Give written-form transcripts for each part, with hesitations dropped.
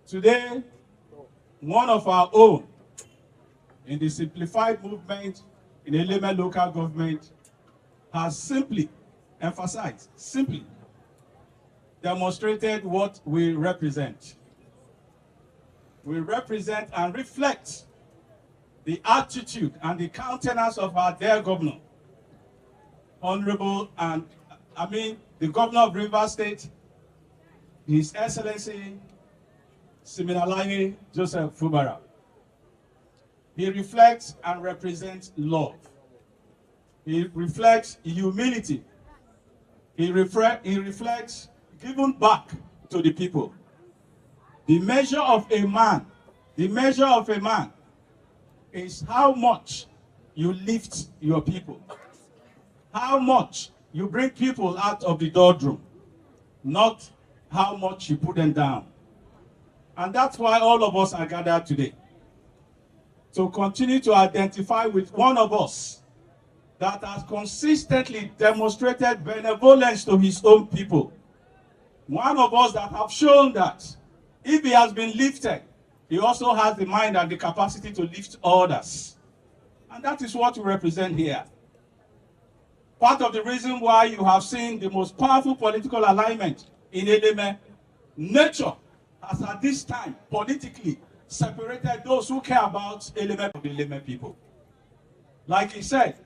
Today, one of our own in the simplified movement in Eleme local government has simply emphasized, simply demonstrated what we represent. We represent and reflect the attitude and the countenance of our dear governor, Honorable, the governor of Rivers State, His Excellency Siminalayi Joseph Fubara. He reflects and represents love. He reflects humility. He reflects giving back to the people. The measure of a man is how much you lift your people, how much you bring people out of the doldrum, not how much you put them down. And that's why all of us are gathered today, to continue to identify with one of us that has consistently demonstrated benevolence to his own people. One of us that have shown that if he has been lifted, he also has the mind and the capacity to lift others. And that is what we represent here. Part of the reason why you have seen the most powerful political alignment in Eleme, nature has at this time politically separated those who care about Eleme from the Eleme people. Like he said,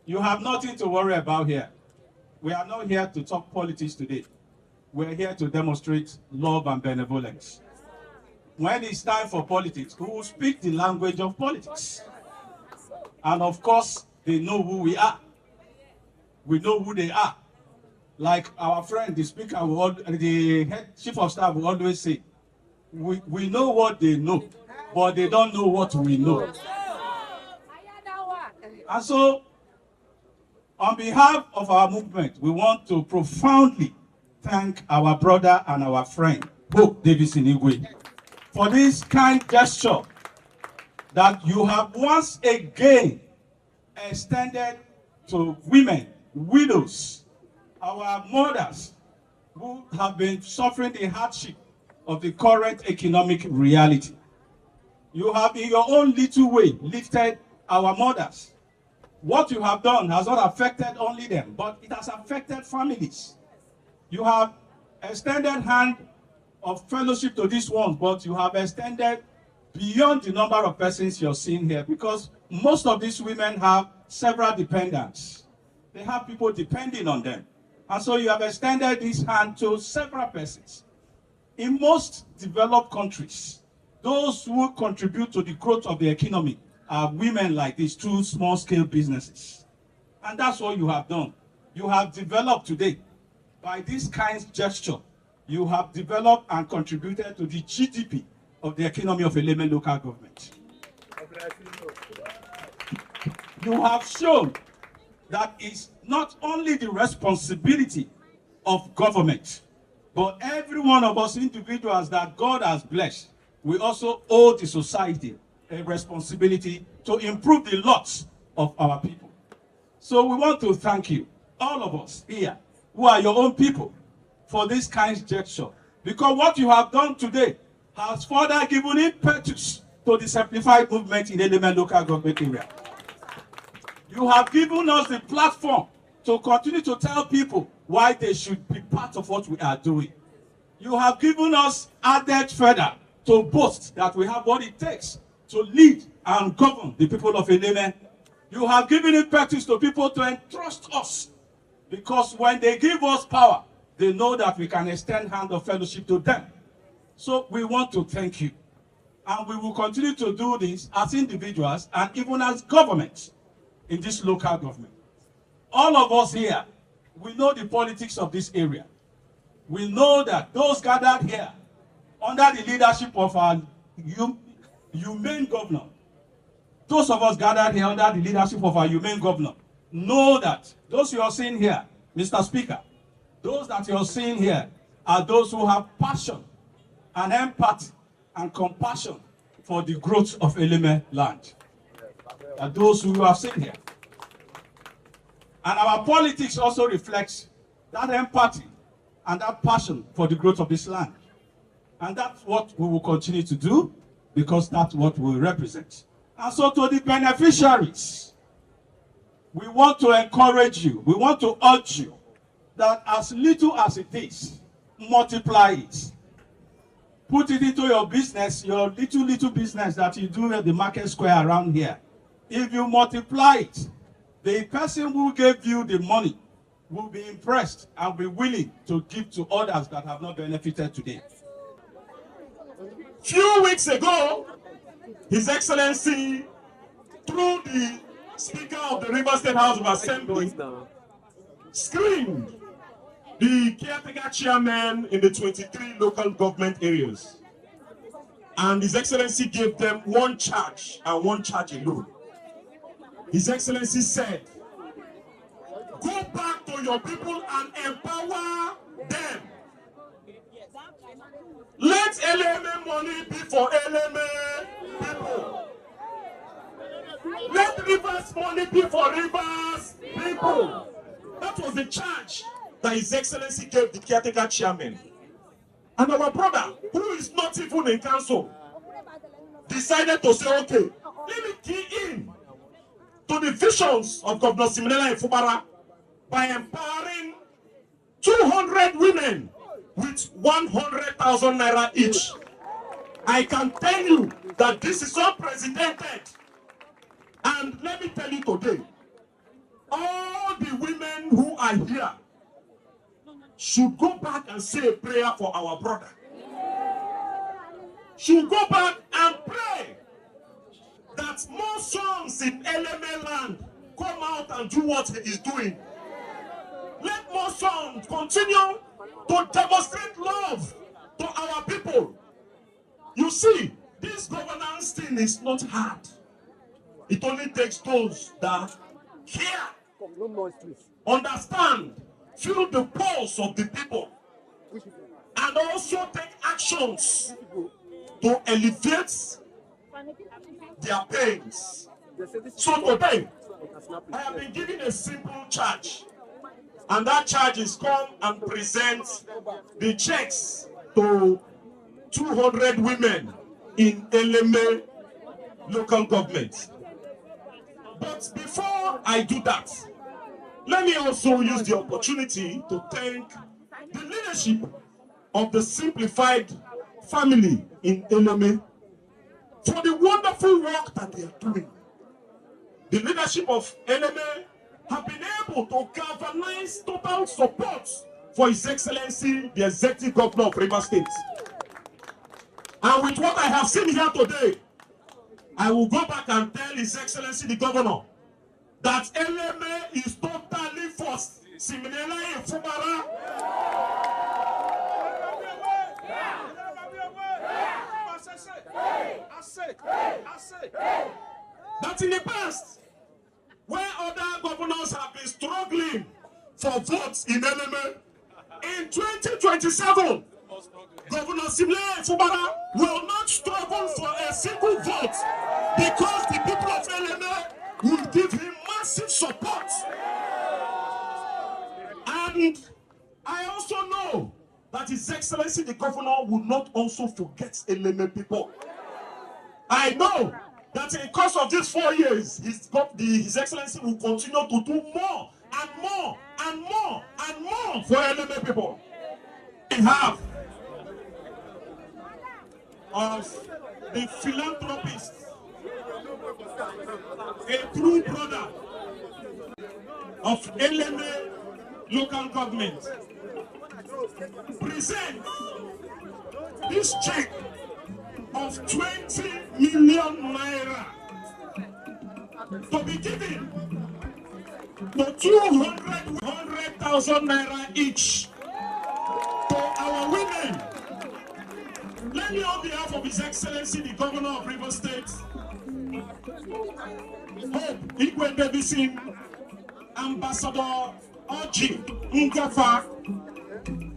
you have nothing to worry about here. We are not here to talk politics today. We're here to demonstrate love and benevolence. When it's time for politics, we will speak the language of politics. And of course, they know who we are. We know who they are. Like our friend, the speaker, the head chief of staff will always say, we know what they know, but they don't know what we know. And so, on behalf of our movement, we want to profoundly thank our brother and our friend, Pope Davison Igwe, for this kind gesture that you have once again extended to women, widows, our mothers who have been suffering the hardship of the current economic reality. You have in your own little way lifted our mothers. What you have done has not affected only them, but it has affected families. You have extended hand of fellowship to these ones, but you have extended beyond the number of persons you're seeing here, because most of these women have several dependents. They have people depending on them. And so you have extended this hand to several persons. In most developed countries, those who contribute to the growth of the economy are women like these, through small-scale businesses. And that's what you have done. You have developed today, by this kind of gesture, you have developed and contributed to the GDP of the economy of Eleme local government. You have shown that it's not only the responsibility of government, but every one of us individuals that God has blessed, we also owe the society a responsibility to improve the lot of our people. So we want to thank you, all of us here, who are your own people, for this kind of gesture. Because what you have done today has further given impetus to the simplified movement in Eleme local government area. You have given us the platform to continue to tell people why they should be part of what we are doing. You have given us added further to boast that we have what it takes to lead and govern the people of Eleme. You have given impetus to people to entrust us, because when they give us power, they know that we can extend hand of fellowship to them. So we want to thank you. And we will continue to do this as individuals and even as government in this local government. All of us here, we know the politics of this area. We know that those gathered here under the leadership of our humane governor, those of us gathered here under the leadership of our humane governor, know that those you are seeing here, Mr. Speaker, those that you are seeing here are those who have passion and empathy and compassion for the growth of Eleme land. Are those who you have seen here. And our politics also reflects that empathy and that passion for the growth of this land. And that's what we will continue to do, because that's what we represent. And so to the beneficiaries, we want to encourage you, we want to urge you that as little as it is, multiply it. Put it into your business, your little business that you do at the market square around here. If you multiply it, the person who gave you the money will be impressed and be willing to give to others that have not benefited today. Few weeks ago, His Excellency, through the Speaker of the Rivers State House of Assembly, screened the caretaker chairman in the 23 local government areas. And His Excellency gave them one charge and one charge alone. His Excellency said, go back to your people and empower them. Let LMA money be for LMA people. Let Rivers money be for Rivers people. That was the charge that His Excellency gave the caretaker chairman. And our brother, who is not even in council, decided to say, okay, let me key in to the visions of Governor Siminala and Fubara by empowering 200 women with 100,000 naira each. I can tell you that this is unprecedented. And let me tell you today, all the women who are here should go back and say a prayer for our brother. Should go back and pray that more sons in LMA land come out and do what he is doing. Let more sons continue to demonstrate love to our people. You see, this governance thing is not hard. It only takes those that care, understand, feel the pulse of the people, and also take actions to alleviate their pains. So today, I have been given a simple charge, and that charge is come and present the checks to 200 women in LMA local government. But before I do that, let me also use the opportunity to thank the leadership of the simplified family in LMA for the wonderful work that they are doing. The leadership of LMA have been able to galvanize total support for His Excellency, the Executive Governor of Rivers State. And with what I have seen here today, I will go back and tell His Excellency, the Governor, that LMA is totally for Siminala and Fubara. That in the past, where other governors have been struggling for votes in LMA, in 2027, Governor Siminala and Fubara will not struggle for a single vote because the people of LMA will give him massive support. And I also know that His Excellency the Governor will not also forget LMA people. I know that in the course of these 4 years, His Excellency will continue to do more and more and more and more for LMA people. We have of the philanthropist, a true brother of LMA local government, present this check of 20 million naira to be given to 200,000 naira each to our women. Let me, on behalf of His Excellency the Governor of Rivers State, Hope Igwe Davidson, Ambassador Oji Ngafa,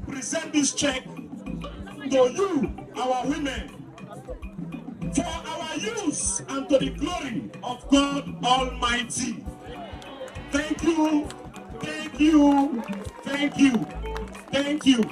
present this check to you, our women, for our use and to the glory of God Almighty. Thank you, thank you, thank you, thank you.